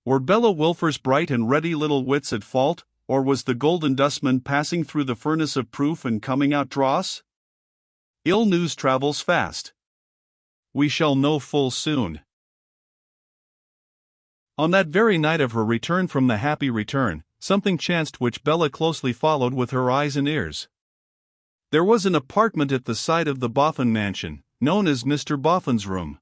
Were Bella Wilfer's bright and ready little wits at fault, or was the Golden Dustman passing through the furnace of proof and coming out dross? Ill news travels fast. We shall know full soon. On that very night of her return from the Happy Return, something chanced which Bella closely followed with her eyes and ears. There was an apartment at the side of the Boffin mansion, known as Mr. Boffin's room.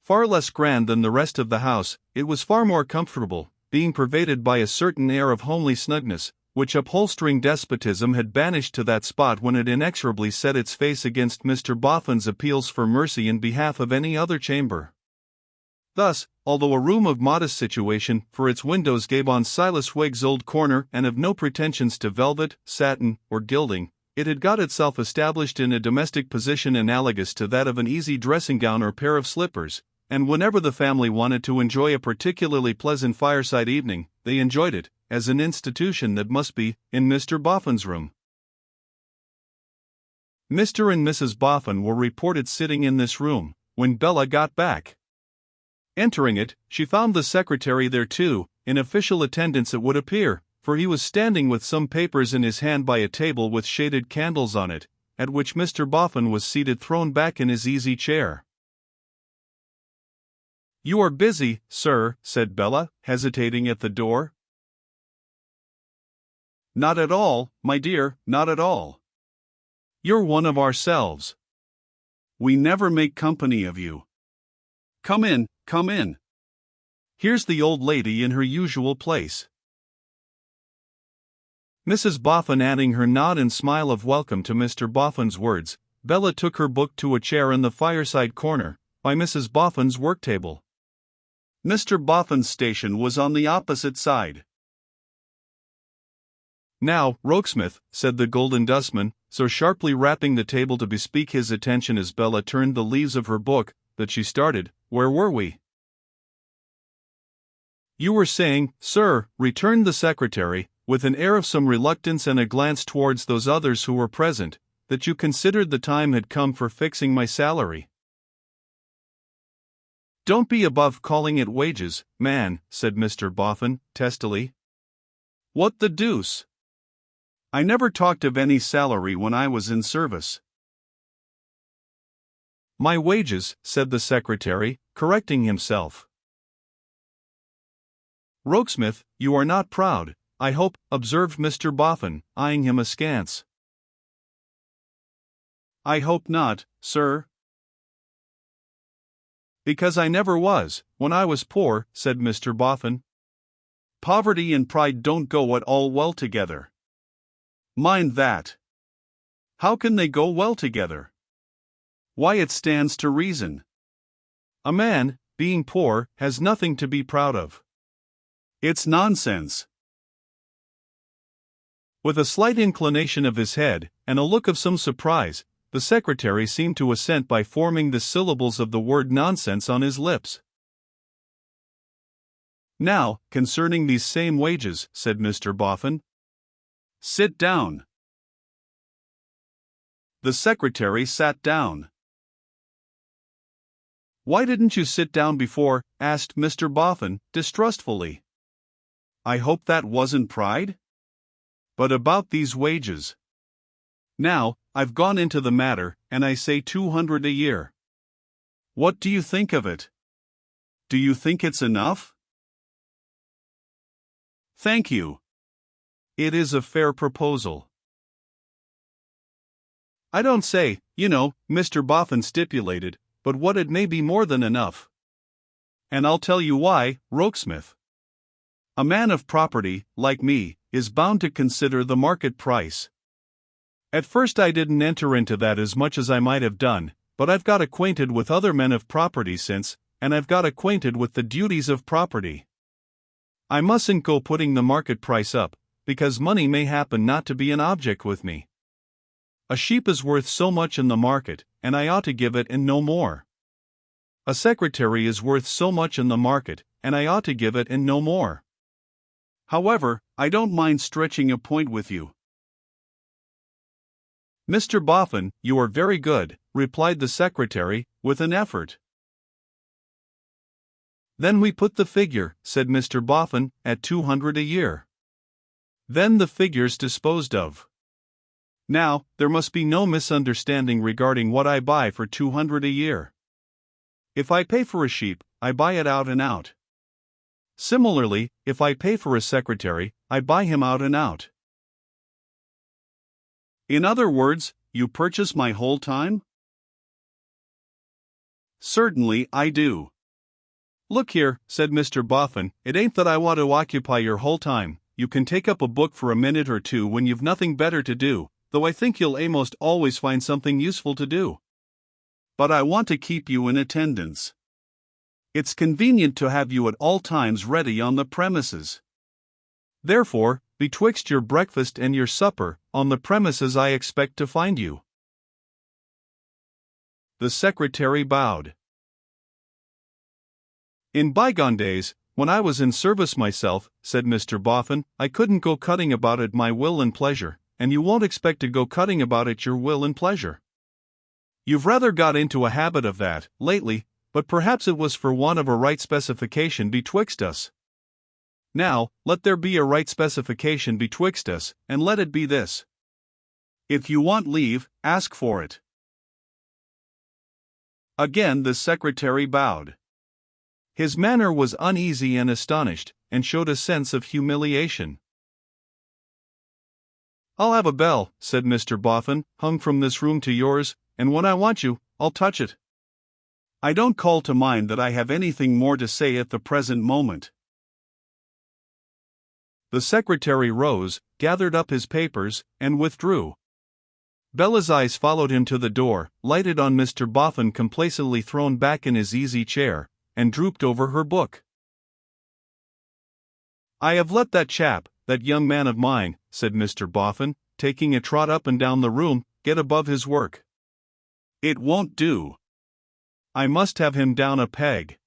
Far less grand than the rest of the house, it was far more comfortable, being pervaded by a certain air of homely snugness, which upholstering despotism had banished to that spot when it inexorably set its face against Mr. Boffin's appeals for mercy in behalf of any other chamber. Thus, although a room of modest situation, for its windows gave on Silas Wegg's old corner and of no pretensions to velvet, satin, or gilding, it had got itself established in a domestic position analogous to that of an easy dressing-gown or pair of slippers, and whenever the family wanted to enjoy a particularly pleasant fireside evening, they enjoyed it, as an institution that must be, in Mr. Boffin's room. Mr. and Mrs. Boffin were reported sitting in this room, when Bella got back. Entering it, she found the secretary there too, in official attendance it would appear, for he was standing with some papers in his hand by a table with shaded candles on it, at which Mr. Boffin was seated thrown back in his easy chair. "You are busy, sir," said Bella, hesitating at the door. "Not at all, my dear, not at all. You're one of ourselves. We never make company of you. Come in, come in. Here's the old lady in her usual place." Mrs. Boffin adding her nod and smile of welcome to Mr. Boffin's words, Bella took her book to a chair in the fireside corner, by Mrs. Boffin's work table. Mr. Boffin's station was on the opposite side. "Now, Rokesmith," said the Golden Dustman, so sharply rapping the table to bespeak his attention as Bella turned the leaves of her book, that she started, "Where were we?" "You were saying, sir," returned the secretary, with an air of some reluctance and a glance towards those others who were present, that you considered the time had come for fixing my salary. "Don't be above calling it wages, man," said Mr. Boffin, testily. "What the deuce? I never talked of any salary when I was in service." "My wages," said the secretary, correcting himself. "Rokesmith, you are not proud, I hope," observed Mr. Boffin, eyeing him askance. "I hope not, sir." "Because I never was, when I was poor," said Mr. Boffin. "Poverty and pride don't go at all well together. Mind that. How can they go well together? Why, it stands to reason. A man, being poor, has nothing to be proud of. It's nonsense." With a slight inclination of his head, and a look of some surprise, the secretary seemed to assent by forming the syllables of the word nonsense on his lips. "Now, concerning these same wages," said Mr. Boffin. "Sit down." The secretary sat down. "Why didn't you sit down before?" asked Mr. Boffin, distrustfully. "I hope that wasn't pride? But about these wages. Now, I've gone into the matter, and I say 200 a year. What do you think of it? Do you think it's enough?" "Thank you. It is a fair proposal." "I don't say, Mr. Boffin stipulated, but what it may be more than enough. And I'll tell you why, Rokesmith. A man of property, like me, is bound to consider the market price. At first I didn't enter into that as much as I might have done, but I've got acquainted with other men of property since, and I've got acquainted with the duties of property. I mustn't go putting the market price up, because money may happen not to be an object with me. A sheep is worth so much in the market, and I ought to give it and no more. A secretary is worth so much in the market, and I ought to give it and no more. However, I don't mind stretching a point with you." "Mr. Boffin, you are very good," replied the secretary, with an effort. Then we put the figure, said Mr. Boffin, at 200 a year. Then the figure's disposed of. Now, there must be no misunderstanding regarding what I buy for 200 a year. If I pay for a sheep, I buy it out and out. Similarly, if I pay for a secretary, I buy him out and out. In other words, you purchase my whole time? Certainly I do. Look here, said Mr. Boffin, it ain't that I want to occupy your whole time. You can take up a book for a minute or two when you've nothing better to do, though I think you'll almost always find something useful to do. But I want to keep you in attendance. It's convenient to have you at all times ready on the premises. Therefore, betwixt your breakfast and your supper, on the premises I expect to find you. The secretary bowed. In bygone days, when I was in service myself, said Mr. Boffin, I couldn't go cutting about at my will and pleasure, and you won't expect to go cutting about at your will and pleasure. You've rather got into a habit of that, lately, but perhaps it was for want of a right specification betwixt us. Now, let there be a right specification betwixt us, and let it be this. If you want leave, ask for it. Again the secretary bowed. His manner was uneasy and astonished, and showed a sense of humiliation. I'll have a bell, said Mr. Boffin, hung from this room to yours, and when I want you, I'll touch it. I don't call to mind that I have anything more to say at the present moment. The secretary rose, gathered up his papers, and withdrew. Bella's eyes followed him to the door, lighted on Mr. Boffin complacently thrown back in his easy chair, and drooped over her book. I have let that chap, that young man of mine, said Mr. Boffin, taking a trot up and down the room, get above his work. It won't do. I must have him down a peg.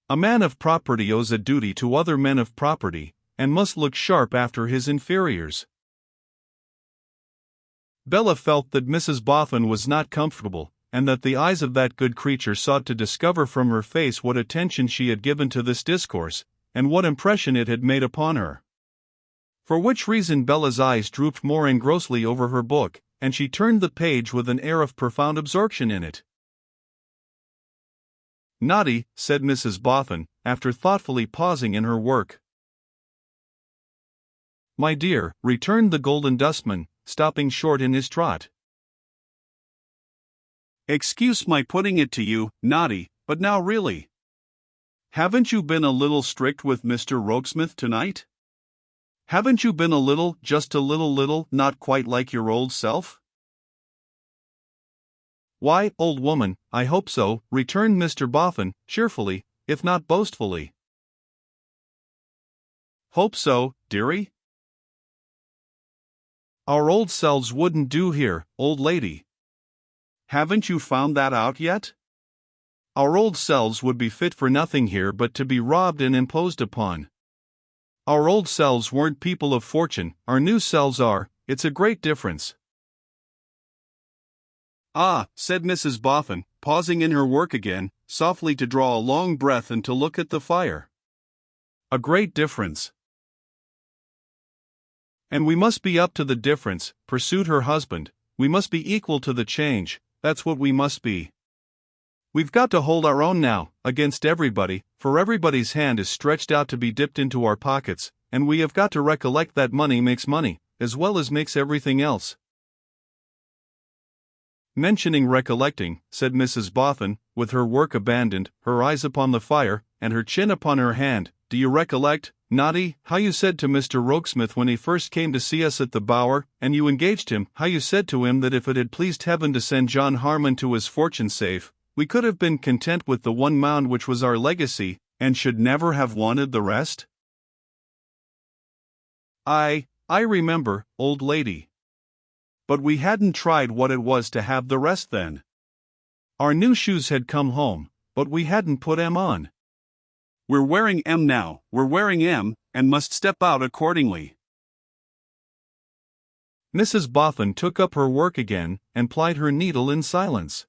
A man of property owes a duty to other men of property, and must look sharp after his inferiors. Bella felt that Mrs. Boffin was not comfortable, and that the eyes of that good creature sought to discover from her face what attention she had given to this discourse, and what impression it had made upon her. For which reason Bella's eyes drooped more engrossly over her book, and she turned the page with an air of profound absorption in it. Naughty, said Mrs. Boffin, after thoughtfully pausing in her work. My dear, returned the Golden Dustman, stopping short in his trot. Excuse my putting it to you, naughty, but now really. Haven't you been a little strict with Mr. Rokesmith tonight? Haven't you been a little, just a little, not quite like your old self? Why, old woman, I hope so, returned Mr. Boffin, cheerfully, if not boastfully. Hope so, dearie? Our old selves wouldn't do here, old lady. Haven't you found that out yet? Our old selves would be fit for nothing here but to be robbed and imposed upon. Our old selves weren't people of fortune, our new selves are, it's a great difference. Ah, said Mrs. Boffin, pausing in her work again, softly to draw a long breath and to look at the fire. A great difference. And we must be up to the difference, pursued her husband, we must be equal to the change, that's what we must be. We've got to hold our own now, against everybody, for everybody's hand is stretched out to be dipped into our pockets, and we have got to recollect that money makes money, as well as makes everything else. Mentioning recollecting, said Mrs. Boffin, with her work abandoned, her eyes upon the fire, and her chin upon her hand, do you recollect, naughty, how you said to Mr. Rokesmith when he first came to see us at the Bower, and you engaged him, how you said to him that if it had pleased heaven to send John Harmon to his fortune safe, we could have been content with the one mound which was our legacy, and should never have wanted the rest? I remember, old lady. But we hadn't tried what it was to have the rest then. Our new shoes had come home, but we hadn't put 'em on. We're wearing 'em now, we're wearing 'em, and must step out accordingly. Mrs. Boffin took up her work again, and plied her needle in silence.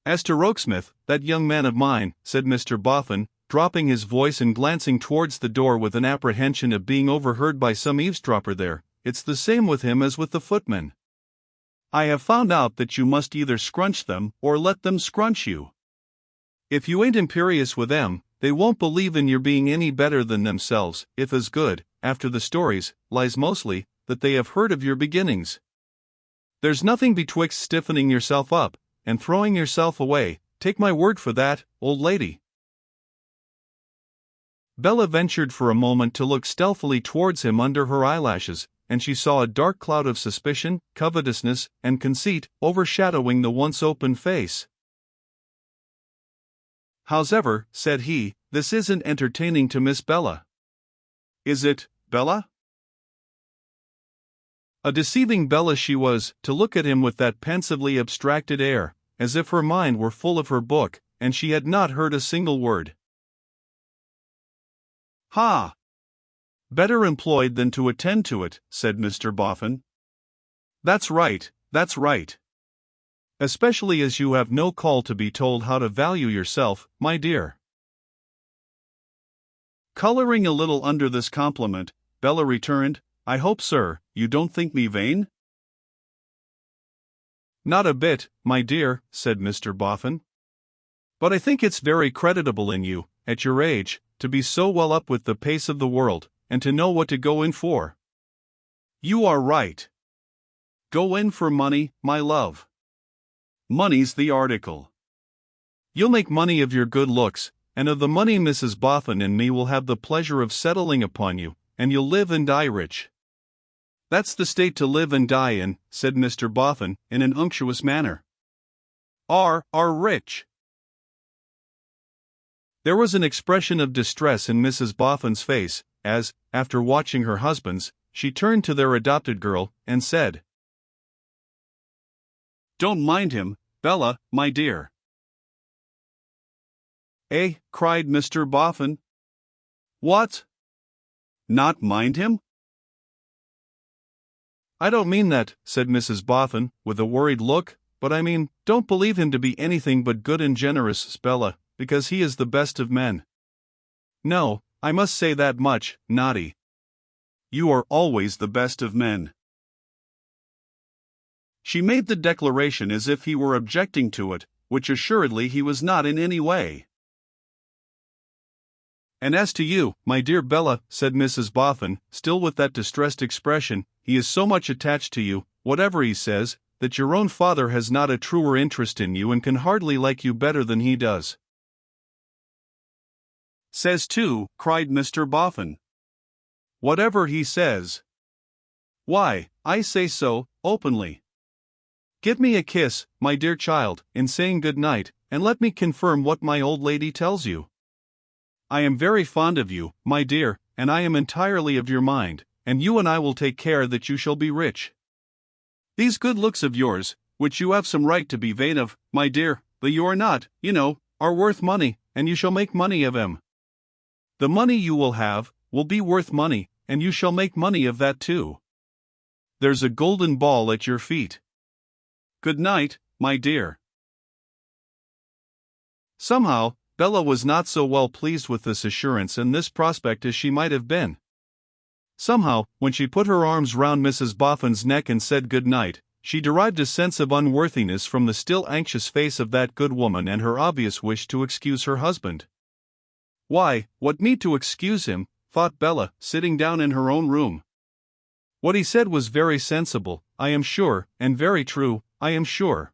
As to Rokesmith, that young man of mine, said Mr. Boffin, dropping his voice and glancing towards the door with an apprehension of being overheard by some eavesdropper there, it's the same with him as with the footman. I have found out that you must either scrunch them or let them scrunch you. If you ain't imperious with them, they won't believe in your being any better than themselves, if as good, after the stories, lies mostly, that they have heard of your beginnings. There's nothing betwixt stiffening yourself up and throwing yourself away, take my word for that, old lady. Bella ventured for a moment to look stealthily towards him under her eyelashes, and she saw a dark cloud of suspicion, covetousness, and conceit overshadowing the once open face. Hows'ever, said he, this isn't entertaining to Miss Bella. Is it, Bella? A deceiving Bella she was, to look at him with that pensively abstracted air, as if her mind were full of her book, and she had not heard a single word. Ha! Better employed than to attend to it, said Mr. Boffin. That's right, that's right. Especially as you have no call to be told how to value yourself, my dear. Coloring a little under this compliment, Bella returned, I hope, sir, you don't think me vain? Not a bit, my dear, said Mr. Boffin. But I think it's very creditable in you, at your age, to be so well up with the pace of the world, and to know what to go in for. You are right. Go in for money, my love. Money's the article. You'll make money of your good looks, and of the money Mrs. Boffin and me will have the pleasure of settling upon you, and you'll live and die rich. That's the state to live and die in, said Mr. Boffin, in an unctuous manner. Are rich. There was an expression of distress in Mrs. Boffin's face, as, after watching her husband's, she turned to their adopted girl, and said, Don't mind him, Bella, my dear. Eh? Cried Mr. Boffin. What? Not mind him? I don't mean that, said Mrs. Boffin, with a worried look, but I mean, don't believe him to be anything but good and generous, Bella, because he is the best of men. No, I must say that much, Naughty. You are always the best of men. She made the declaration as if he were objecting to it, which assuredly he was not in any way. And as to you, my dear Bella, said Mrs. Boffin, still with that distressed expression, he is so much attached to you, whatever he says, that your own father has not a truer interest in you and can hardly like you better than he does. Says too, cried Mr. Boffin. Whatever he says. Why, I say so, openly. Give me a kiss, my dear child, in saying good night, and let me confirm what my old lady tells you. I am very fond of you, my dear, and I am entirely of your mind, and you and I will take care that you shall be rich. These good looks of yours, which you have some right to be vain of, my dear, though you are not, you know, are worth money, and you shall make money of them. The money you will have, will be worth money, and you shall make money of that too. There's a golden ball at your feet. Good night, my dear. Somehow, Bella was not so well pleased with this assurance and this prospect as she might have been. Somehow, when she put her arms round Mrs. Boffin's neck and said good night, she derived a sense of unworthiness from the still anxious face of that good woman and her obvious wish to excuse her husband. Why, what need to excuse him, thought Bella, sitting down in her own room. What he said was very sensible, I am sure, and very true, I am sure.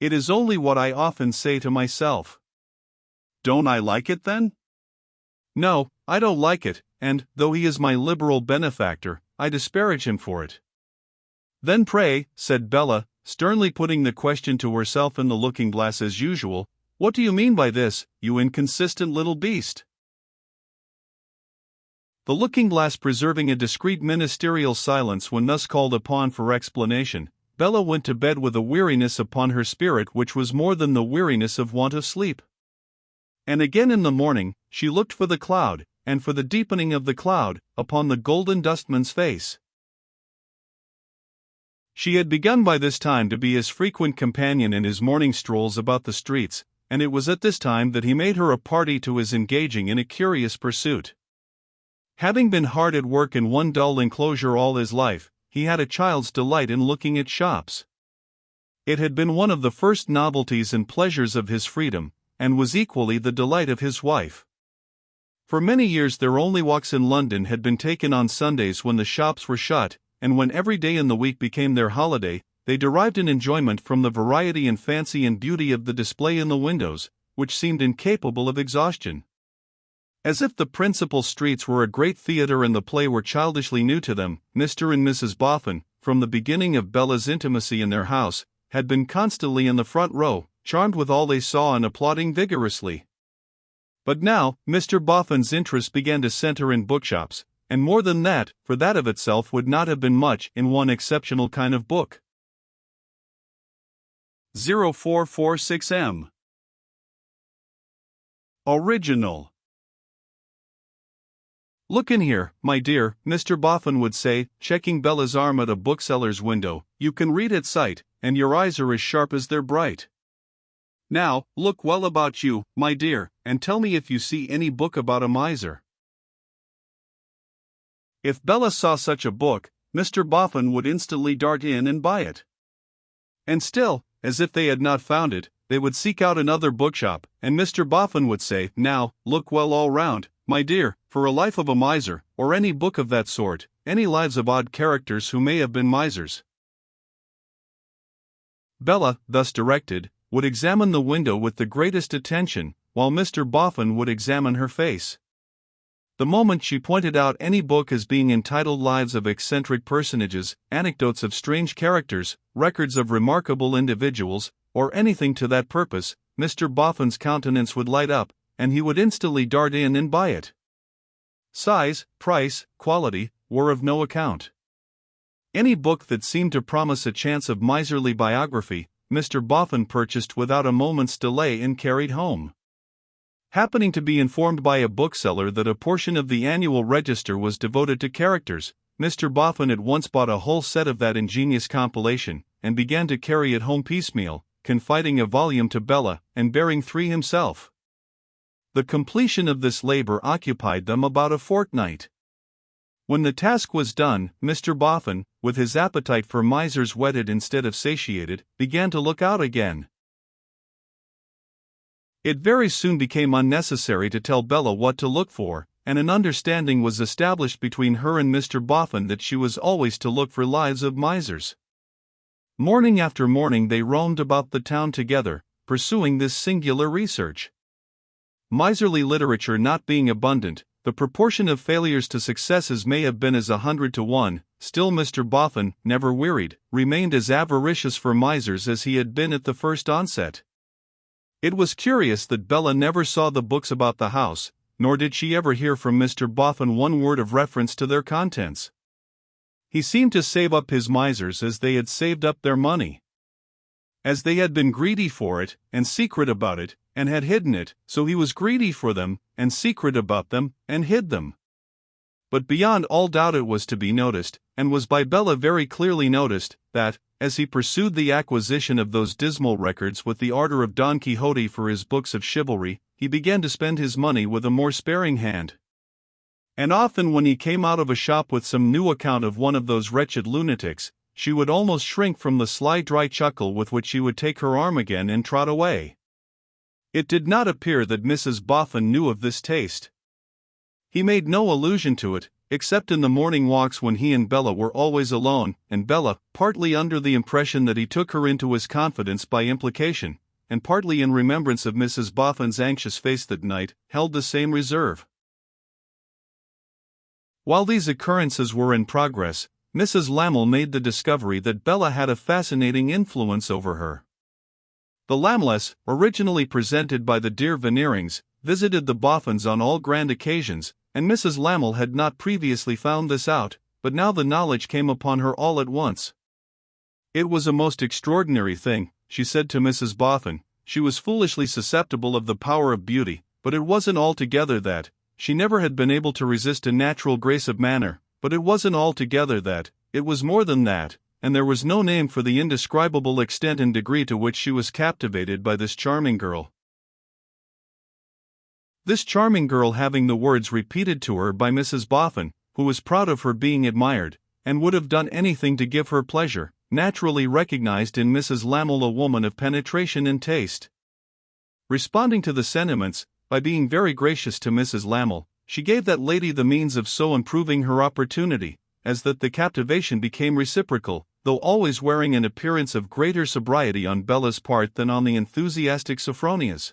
It is only what I often say to myself. Don't I like it then? No, I don't like it, and, though he is my liberal benefactor, I disparage him for it. Then pray, said Bella, sternly putting the question to herself in the looking-glass as usual, what do you mean by this, you inconsistent little beast? The looking-glass preserving a discreet ministerial silence when thus called upon for explanation, Bella went to bed with a weariness upon her spirit which was more than the weariness of want of sleep. And again in the morning, she looked for the cloud, and for the deepening of the cloud, upon the golden dustman's face. She had begun by this time to be his frequent companion in his morning strolls about the streets, and it was at this time that he made her a party to his engaging in a curious pursuit. Having been hard at work in one dull enclosure all his life, he had a child's delight in looking at shops. It had been one of the first novelties and pleasures of his freedom, and was equally the delight of his wife. For many years their only walks in London had been taken on Sundays when the shops were shut, and when every day in the week became their holiday, they derived an enjoyment from the variety and fancy and beauty of the display in the windows, which seemed incapable of exhaustion. As if the principal streets were a great theatre and the play were childishly new to them, Mr. and Mrs. Boffin, from the beginning of Bella's intimacy in their house, had been constantly in the front row, charmed with all they saw and applauding vigorously. But now, Mr. Boffin's interest began to centre in bookshops, and more than that, for that of itself would not have been much, in one exceptional kind of book. 0446M Original. "Look in here, my dear," Mr. Boffin would say, checking Bella's arm at a bookseller's window. "You can read at sight, and your eyes are as sharp as they're bright. Now, look well about you, my dear, and tell me if you see any book about a miser." If Bella saw such a book, Mr. Boffin would instantly dart in and buy it. And still, as if they had not found it, they would seek out another bookshop, and Mr. Boffin would say, "Now, look well all round, my dear, for a life of a miser, or any book of that sort, any lives of odd characters who may have been misers." Bella, thus directed, would examine the window with the greatest attention, while Mr. Boffin would examine her face. The moment she pointed out any book as being entitled Lives of Eccentric Personages, Anecdotes of Strange Characters, Records of Remarkable Individuals, or anything to that purpose, Mr. Boffin's countenance would light up, and he would instantly dart in and buy it. Size, price, quality, were of no account. Any book that seemed to promise a chance of miserly biography, Mr. Boffin purchased without a moment's delay and carried home. Happening to be informed by a bookseller that a portion of the annual register was devoted to characters, Mr. Boffin at once bought a whole set of that ingenious compilation, and began to carry it home piecemeal, confiding a volume to Bella, and bearing 3 himself. The completion of this labor occupied them about a fortnight. When the task was done, Mr. Boffin, with his appetite for misers whetted instead of satiated, began to look out again. It very soon became unnecessary to tell Bella what to look for, and an understanding was established between her and Mr. Boffin that she was always to look for Lives of Misers. Morning after morning they roamed about the town together, pursuing this singular research. Miserly literature not being abundant, the proportion of failures to successes may have been as 100 to 1, still Mr. Boffin, never wearied, remained as avaricious for misers as he had been at the first onset. It was curious that Bella never saw the books about the house, nor did she ever hear from Mr. Boffin one word of reference to their contents. He seemed to save up his misers as they had saved up their money. As they had been greedy for it, and secret about it, and had hidden it, so he was greedy for them, and secret about them, and hid them. But beyond all doubt it was to be noticed, and was by Bella very clearly noticed, that, as he pursued the acquisition of those dismal records with the ardor of Don Quixote for his books of chivalry, he began to spend his money with a more sparing hand. And often when he came out of a shop with some new account of one of those wretched lunatics, she would almost shrink from the sly dry chuckle with which she would take her arm again and trot away. It did not appear that Mrs. Boffin knew of this taste. He made no allusion to it, except in the morning walks when he and Bella were always alone, and Bella, partly under the impression that he took her into his confidence by implication, and partly in remembrance of Mrs. Boffin's anxious face that night, held the same reserve. While these occurrences were in progress, Mrs. Lamel made the discovery that Bella had a fascinating influence over her. The Lamelles, originally presented by the dear Veneerings, visited the Boffins on all grand occasions, and Mrs. Lamel had not previously found this out, but now the knowledge came upon her all at once. It was a most extraordinary thing, she said to Mrs. Boffin. She was foolishly susceptible of the power of beauty, but it wasn't altogether that. She never had been able to resist a natural grace of manner, but it wasn't altogether that. It was more than that, and there was no name for the indescribable extent and degree to which she was captivated by this charming girl. This charming girl, having the words repeated to her by Mrs. Boffin, who was proud of her being admired, and would have done anything to give her pleasure, naturally recognized in Mrs. Lammle a woman of penetration and taste. Responding to the sentiments, by being very gracious to Mrs. Lammle, she gave that lady the means of so improving her opportunity, as that the captivation became reciprocal, though always wearing an appearance of greater sobriety on Bella's part than on the enthusiastic Sophronia's.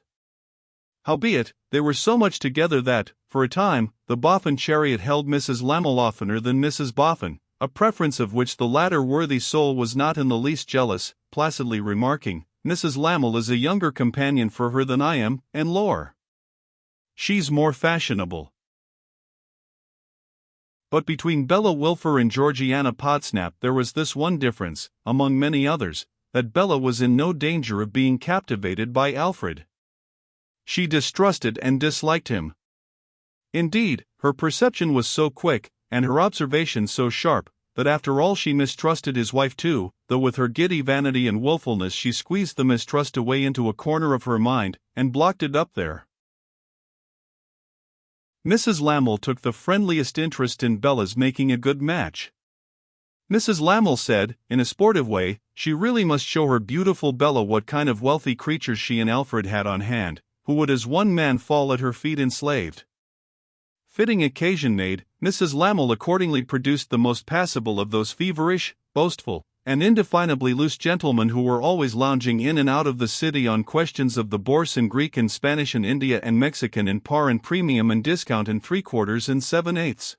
Howbeit, they were so much together that, for a time, the Boffin chariot held Mrs. Lammle oftener than Mrs. Boffin, a preference of which the latter worthy soul was not in the least jealous, placidly remarking, "Mrs. Lammle is a younger companion for her than I am, and lor, she's more fashionable." But between Bella Wilfer and Georgiana Podsnap there was this one difference, among many others, that Bella was in no danger of being captivated by Alfred. She distrusted and disliked him. Indeed, her perception was so quick, and her observation so sharp, that after all she mistrusted his wife too, though with her giddy vanity and wilfulness she squeezed the mistrust away into a corner of her mind, and blocked it up there. Mrs. Lammle took the friendliest interest in Bella's making a good match. Mrs. Lammle said, in a sportive way, she really must show her beautiful Bella what kind of wealthy creatures she and Alfred had on hand, who would as one man fall at her feet enslaved. Fitting occasion made, Mrs. Lammle accordingly produced the most passable of those feverish, boastful, and indefinably loose gentlemen who were always lounging in and out of the city on questions of the Bourse and Greek and Spanish and India and Mexican and par and premium and discount and 3/4 and 7/8,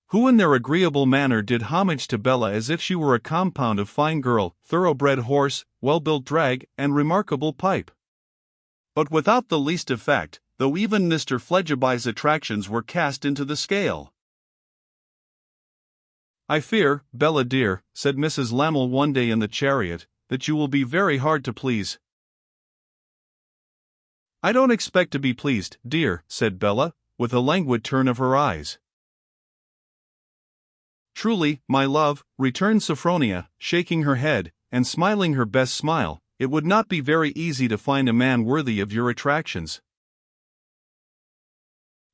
who in their agreeable manner did homage to Bella as if she were a compound of fine girl, thoroughbred horse, well-built drag, and remarkable pipe. But without the least effect, though even Mr. Fledgeby's attractions were cast into the scale. "I fear, Bella dear," said Mrs. Lammle one day in the chariot, "that you will be very hard to please." "I don't expect to be pleased, dear," said Bella, with a languid turn of her eyes. "Truly, my love," returned Sophronia, shaking her head, and smiling her best smile, "it would not be very easy to find a man worthy of your attractions."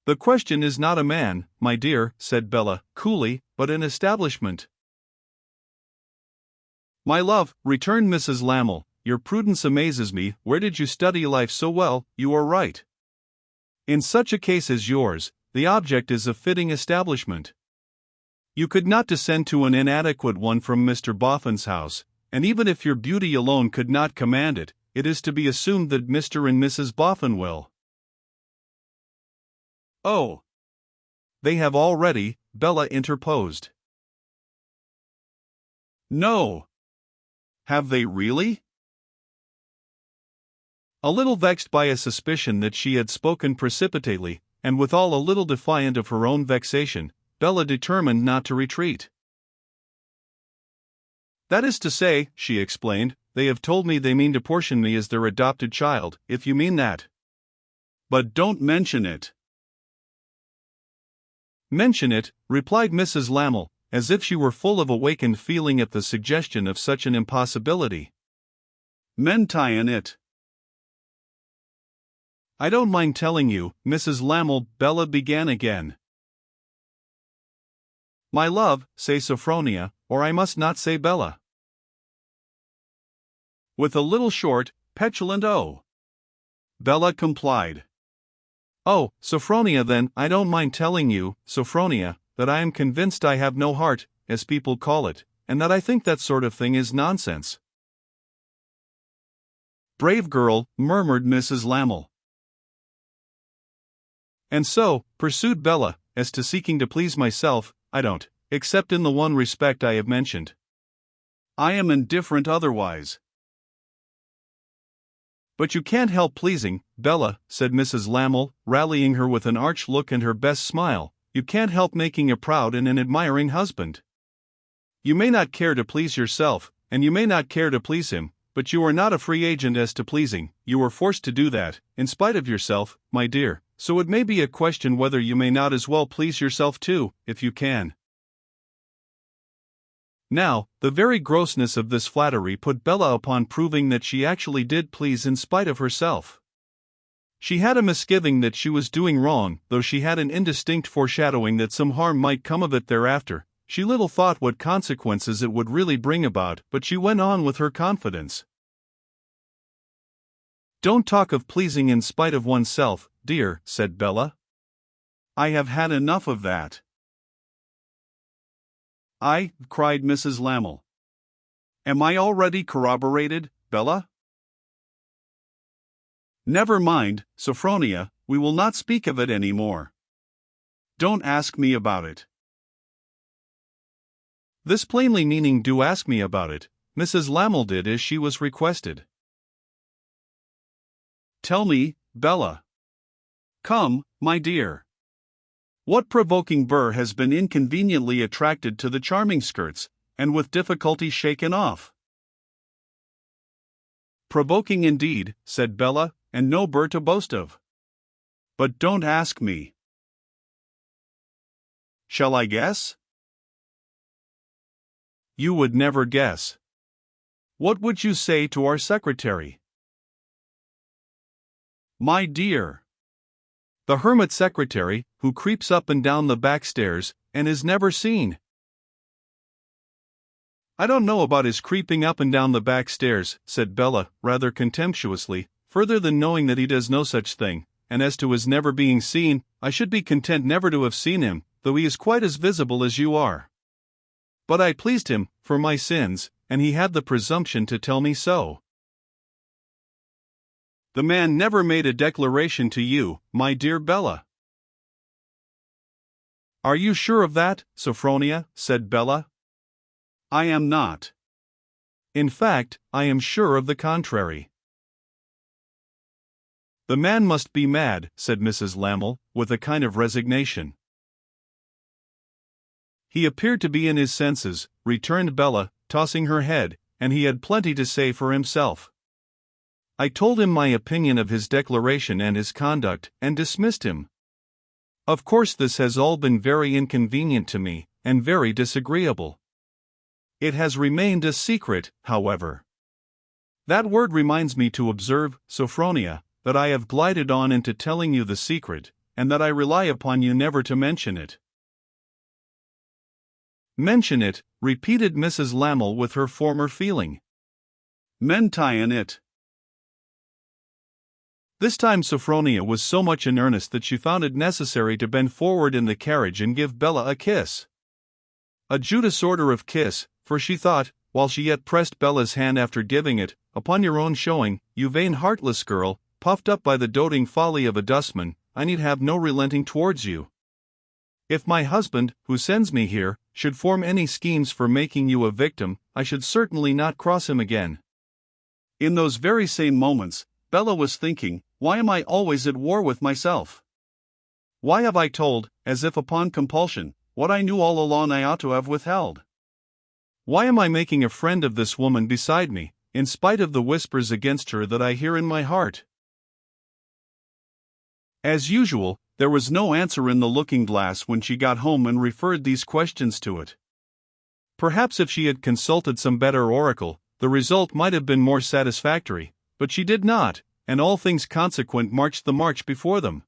"The question is not a man, my dear," said Bella, coolly, "but an establishment." "My love," returned Mrs. Lammle, "your prudence amazes me. Where did you study life so well? You are right. In such a case as yours, the object is a fitting establishment. You could not descend to an inadequate one from Mr. Boffin's house, and even if your beauty alone could not command it, it is to be assumed that Mr. and Mrs. Boffin will." "Oh, they have already," Bella interposed. "No. Have they really?" A little vexed by a suspicion that she had spoken precipitately, and withal a little defiant of her own vexation, Bella determined not to retreat. "That is to say," she explained, "they have told me they mean to portion me as their adopted child, if you mean that. But don't mention it." "Mention it," replied Mrs. Lammle, as if she were full of awakened feeling at the suggestion of such an impossibility. "Mention it." "I don't mind telling you, Mrs. Lammle," Bella began again. "My love," say Sophronia, or I must not say Bella. With a little short, petulant "oh." Bella complied. "Oh, Sophronia, then, I don't mind telling you, Sophronia, that I am convinced I have no heart, as people call it, and that I think that sort of thing is nonsense." "Brave girl," murmured Mrs. Lammle. "And so," pursued Bella, "as to seeking to please myself, I don't, except in the one respect I have mentioned. I am indifferent otherwise." "But you can't help pleasing, Bella," said Mrs. Lammle, rallying her with an arch look and her best smile, "you can't help making a proud and an admiring husband. You may not care to please yourself, and you may not care to please him, but you are not a free agent as to pleasing, you are forced to do that, in spite of yourself, my dear, so it may be a question whether you may not as well please yourself too, if you can." Now, the very grossness of this flattery put Bella upon proving that she actually did please in spite of herself. She had a misgiving that she was doing wrong, though she had an indistinct foreshadowing that some harm might come of it thereafter. She little thought what consequences it would really bring about, but she went on with her confidence. "Don't talk of pleasing in spite of oneself, dear," said Bella. "I have had enough of that." "I," cried Mrs. Lamel. "Am I already corroborated, Bella?" "Never mind, Sophronia, we will not speak of it any more. Don't ask me about it." This plainly meaning "do ask me about it," Mrs. Lamel did as she was requested. "Tell me, Bella. Come, my dear. What provoking burr has been inconveniently attracted to the charming skirts, and with difficulty shaken off?" "Provoking indeed," said Bella, "and no burr to boast of. But don't ask me." "Shall I guess?" "You would never guess. What would you say to our secretary?" "My dear." "The hermit secretary, who creeps up and down the back stairs, and is never seen." "I don't know about his creeping up and down the back stairs," said Bella, rather contemptuously, "further than knowing that he does no such thing, and as to his never being seen, I should be content never to have seen him, though he is quite as visible as you are. But I pleased him, for my sins, and he had the presumption to tell me so." "The man never made a declaration to you, my dear Bella." "Are you sure of that, Sophronia?" said Bella. "I am not. In fact, I am sure of the contrary." "The man must be mad," said Mrs. Lamel, with a kind of resignation. "He appeared to be in his senses," returned Bella, tossing her head, "and he had plenty to say for himself. I told him my opinion of his declaration and his conduct, and dismissed him. Of course this has all been very inconvenient to me, and very disagreeable. It has remained a secret, however. That word reminds me to observe, Sophronia, that I have glided on into telling you the secret, and that I rely upon you never to mention it." "Mention it," repeated Mrs. Lamel with her former feeling. "Mention it." This time Sophronia was so much in earnest that she found it necessary to bend forward in the carriage and give Bella a kiss. A Judas sort of kiss, for she thought, while she yet pressed Bella's hand after giving it, "Upon your own showing, you vain heartless girl, puffed up by the doting folly of a dustman, I need have no relenting towards you. If my husband, who sends me here, should form any schemes for making you a victim, I should certainly not cross him again." In those very same moments, Bella was thinking, "Why am I always at war with myself? Why have I told, as if upon compulsion, what I knew all along I ought to have withheld? Why am I making a friend of this woman beside me, in spite of the whispers against her that I hear in my heart?" As usual, there was no answer in the looking-glass when she got home and referred these questions to it. Perhaps if she had consulted some better oracle, the result might have been more satisfactory, but she did not, and all things consequent marched the march before them.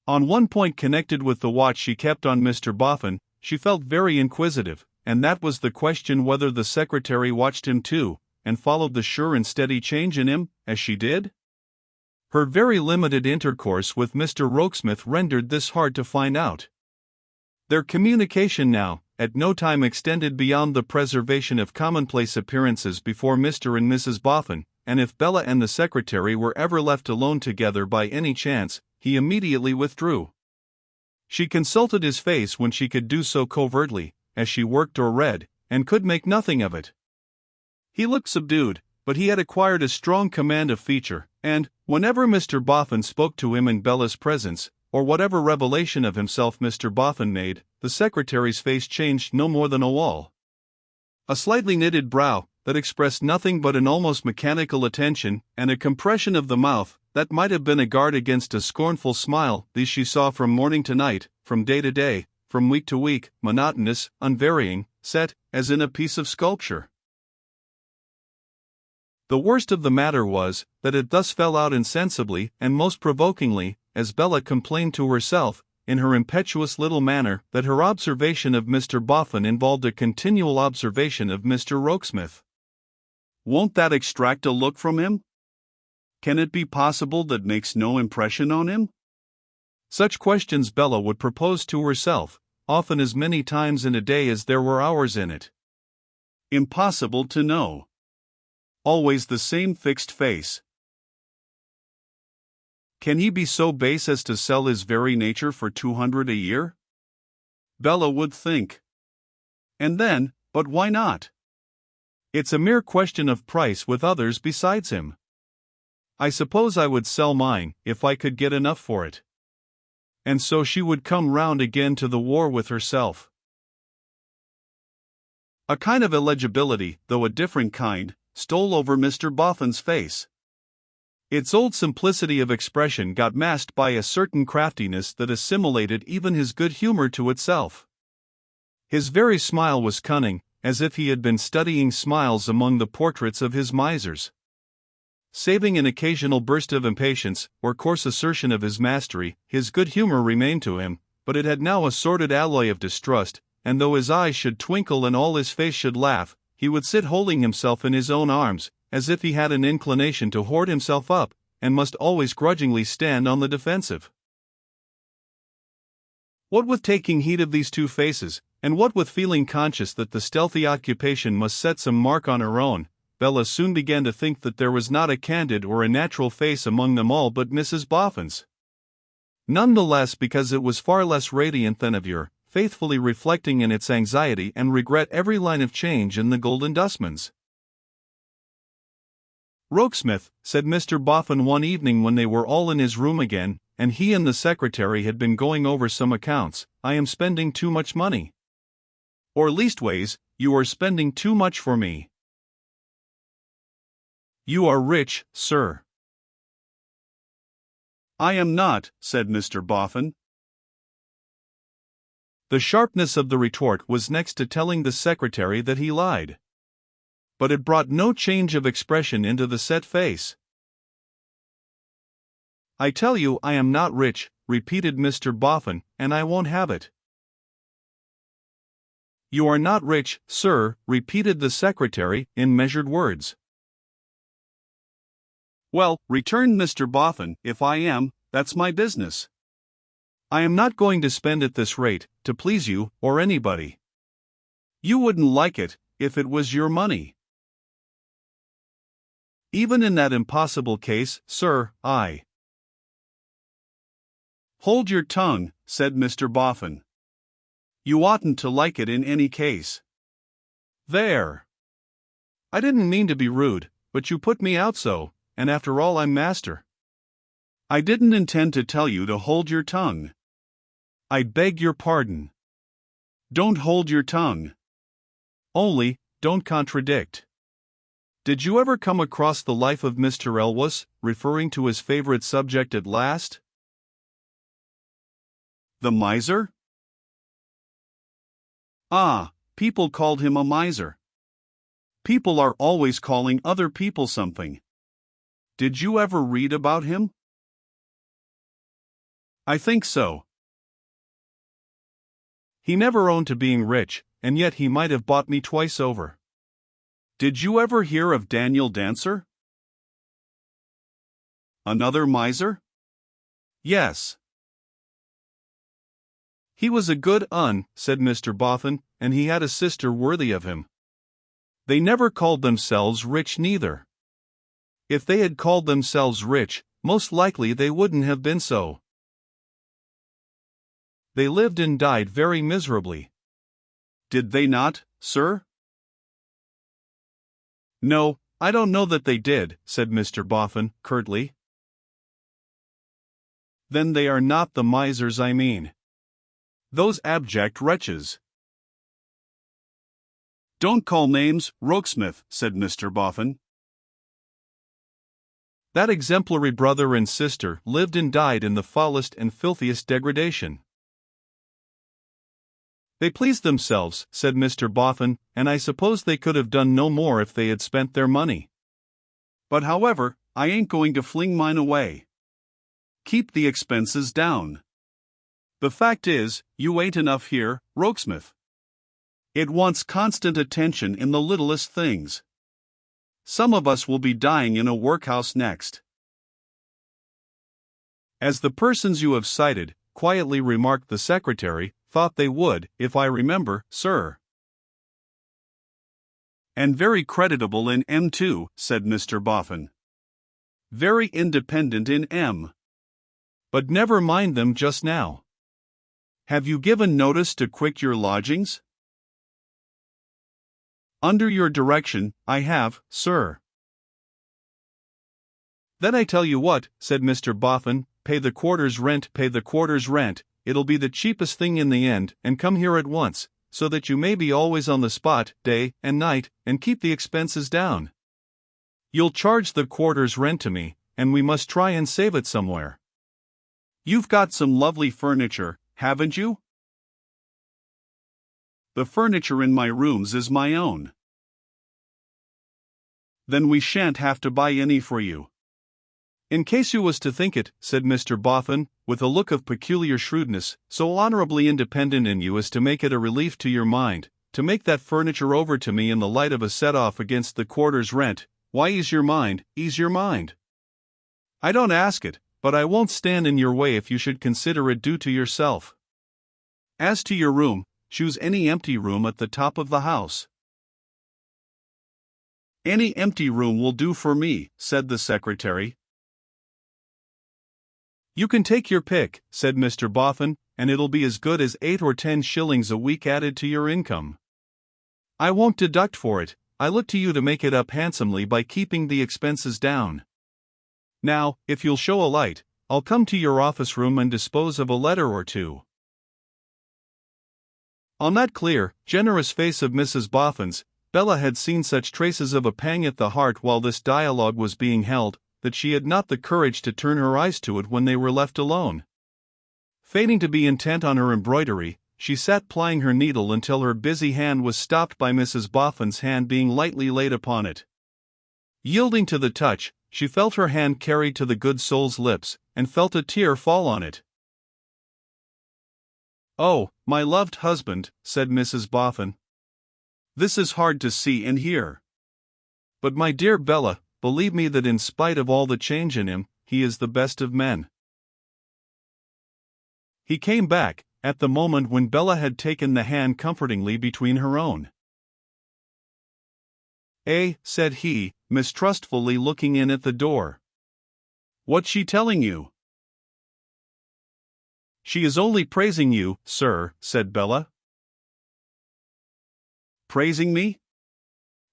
On one point connected with the watch she kept on Mr. Boffin, she felt very inquisitive, and that was the question whether the secretary watched him too, and followed the sure and steady change in him, as she did? Her very limited intercourse with Mr. Rokesmith rendered this hard to find out. Their communication now, at no time extended beyond the preservation of commonplace appearances before Mr. and Mrs. Boffin, and if Bella and the secretary were ever left alone together by any chance, he immediately withdrew. She consulted his face when she could do so covertly, as she worked or read, and could make nothing of it. He looked subdued, but he had acquired a strong command of feature, and, whenever Mr. Boffin spoke to him in Bella's presence, or whatever revelation of himself Mr. Boffin made, the secretary's face changed no more than a wall. A slightly knitted brow, that expressed nothing but an almost mechanical attention, and a compression of the mouth, that might have been a guard against a scornful smile, these she saw from morning to night, from day to day, from week to week, monotonous, unvarying, set, as in a piece of sculpture. The worst of the matter was, that it thus fell out insensibly, and most provokingly, as Bella complained to herself, in her impetuous little manner, that her observation of Mr. Boffin involved a continual observation of Mr. Rokesmith. Won't that extract a look from him? Can it be possible that makes no impression on him? Such questions Bella would propose to herself, often as many times in a day as there were hours in it. Impossible to know. Always the same fixed face. Can he be so base as to sell his very nature for 200 a year? Bella would think. And then, but why not? It's a mere question of price with others besides him. I suppose I would sell mine, if I could get enough for it. And so she would come round again to the war with herself. A kind of illegibility, though a different kind, stole over Mr. Boffin's face. Its old simplicity of expression got masked by a certain craftiness that assimilated even his good humor to itself. His very smile was cunning, as if he had been studying smiles among the portraits of his misers. Saving an occasional burst of impatience, or coarse assertion of his mastery, his good humor remained to him, but it had now a sordid alloy of distrust, and though his eyes should twinkle and all his face should laugh, he would sit holding himself in his own arms, as if he had an inclination to hoard himself up, and must always grudgingly stand on the defensive. What with taking heed of these two faces, and what with feeling conscious that the stealthy occupation must set some mark on her own, Bella soon began to think that there was not a candid or a natural face among them all but Mrs. Boffin's. None the less because it was far less radiant than of yore, faithfully reflecting in its anxiety and regret every line of change in the Golden Dustmans. "Rokesmith," said Mr. Boffin one evening when they were all in his room again, and he and the secretary had been going over some accounts, "I am spending too much money. Or leastways, you are spending too much for me." "You are rich, sir." "I am not," said Mr. Boffin. The sharpness of the retort was next to telling the secretary that he lied. But it brought no change of expression into the set face. "I tell you I am not rich," repeated Mr. Boffin, "and I won't have it." "You are not rich, sir," repeated the secretary, in measured words. "Well," returned Mr. Boffin, "if I am, that's my business. I am not going to spend at this rate, to please you, or anybody." "You wouldn't like it, if it was your money." "Even in that impossible case, sir, I—" "Hold your tongue," said Mr. Boffin. "You oughtn't to like it in any case." "There! I didn't mean to be rude, but you put me out so, and after all I'm master." "I didn't intend to tell you to hold your tongue." "I beg your pardon." "Don't hold your tongue." "Only, don't contradict." "Did you ever come across the life of Mr. Elwes, referring to his favorite subject at last?" "The miser?" "Ah, people called him a miser. People are always calling other people something. Did you ever read about him?" "I think so." "He never owned to being rich, and yet he might have bought me twice over." "Did you ever hear of Daniel Dancer?" "Another miser?" "Yes." "He was a good un," said Mr. Boffin, "and he had a sister worthy of him. They never called themselves rich neither. If they had called themselves rich, most likely they wouldn't have been so. They lived and died very miserably." "Did they not, sir?" "No, I don't know that they did," said Mr. Boffin, curtly. "Then they are not the misers I mean. Those abject wretches." "Don't call names, Rokesmith," said Mr. Boffin. That exemplary brother and sister lived and died in the foulest and filthiest degradation. They pleased themselves, said Mr. Boffin, and I suppose they could have done no more if they had spent their money. But however, I ain't going to fling mine away. Keep the expenses down. The fact is, you ain't enough here, Rokesmith. It wants constant attention in the littlest things. Some of us will be dying in a workhouse next. As the persons you have cited, quietly remarked the secretary, thought they would, if I remember, sir. And very creditable in M too, said Mr. Boffin. Very independent in M. But never mind them just now. Have you given notice to quit your lodgings? Under your direction, I have, sir. Then I tell you what, said Mr. Boffin, pay the quarter's rent, it'll be the cheapest thing in the end, and come here at once, so that you may be always on the spot, day and night, and keep the expenses down. You'll charge the quarter's rent to me, and we must try and save it somewhere. You've got some lovely furniture, haven't you? The furniture in my rooms is my own. Then we shan't have to buy any for you. In case you was to think it, said Mr. Boffin, with a look of peculiar shrewdness, so honorably independent in you as to make it a relief to your mind, to make that furniture over to me in the light of a set-off against the quarter's rent, why ease your mind. I don't ask it, but I won't stand in your way if you should consider it due to yourself. As to your room, choose any empty room at the top of the house. Any empty room will do for me, said the secretary. You can take your pick, said Mr. Boffin, and it'll be as good as 8 or 10 shillings a week added to your income. I won't deduct for it, I look to you to make it up handsomely by keeping the expenses down. Now, if you'll show a light, I'll come to your office room and dispose of a letter or two. On that clear, generous face of Mrs. Boffin's, Bella had seen such traces of a pang at the heart while this dialogue was being held, that she had not the courage to turn her eyes to it when they were left alone. Feigning to be intent on her embroidery, she sat plying her needle until her busy hand was stopped by Mrs. Boffin's hand being lightly laid upon it. Yielding to the touch, she felt her hand carried to the good soul's lips, and felt a tear fall on it. "Oh, my loved husband," said Mrs. Boffin. "This is hard to see and hear. But my dear Bella, believe me that in spite of all the change in him, he is the best of men." He came back, at the moment when Bella had taken the hand comfortingly between her own. Said he, mistrustfully looking in at the door. "What's she telling you?" "She is only praising you, sir," said Bella. "Praising me?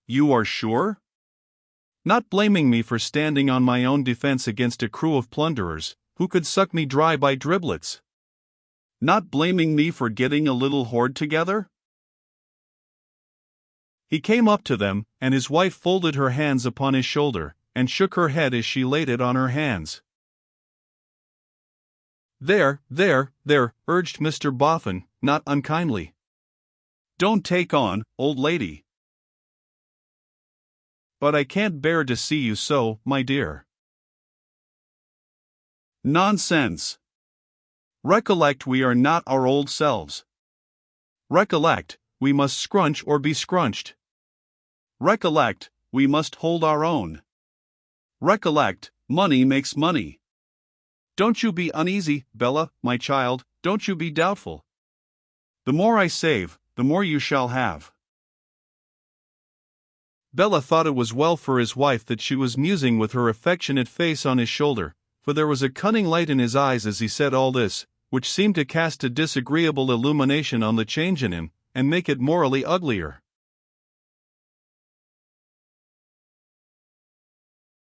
You are sure?" "Not blaming me for standing on my own defense against a crew of plunderers, who could suck me dry by driblets." "Not blaming me for getting a little hoard together?" He came up to them, and his wife folded her hands upon his shoulder, and shook her head as she laid it on her hands. There, urged Mr. Boffin, not unkindly. "Don't take on, old lady." "But I can't bear to see you so, my dear." "Nonsense. Recollect we are not our old selves. Recollect, we must scrunch or be scrunched. Recollect, we must hold our own. Recollect, money makes money. Don't you be uneasy, Bella, my child, don't you be doubtful. The more I save, the more you shall have." Bella thought it was well for his wife that she was musing with her affectionate face on his shoulder, for there was a cunning light in his eyes as he said all this, which seemed to cast a disagreeable illumination on the change in him, and make it morally uglier.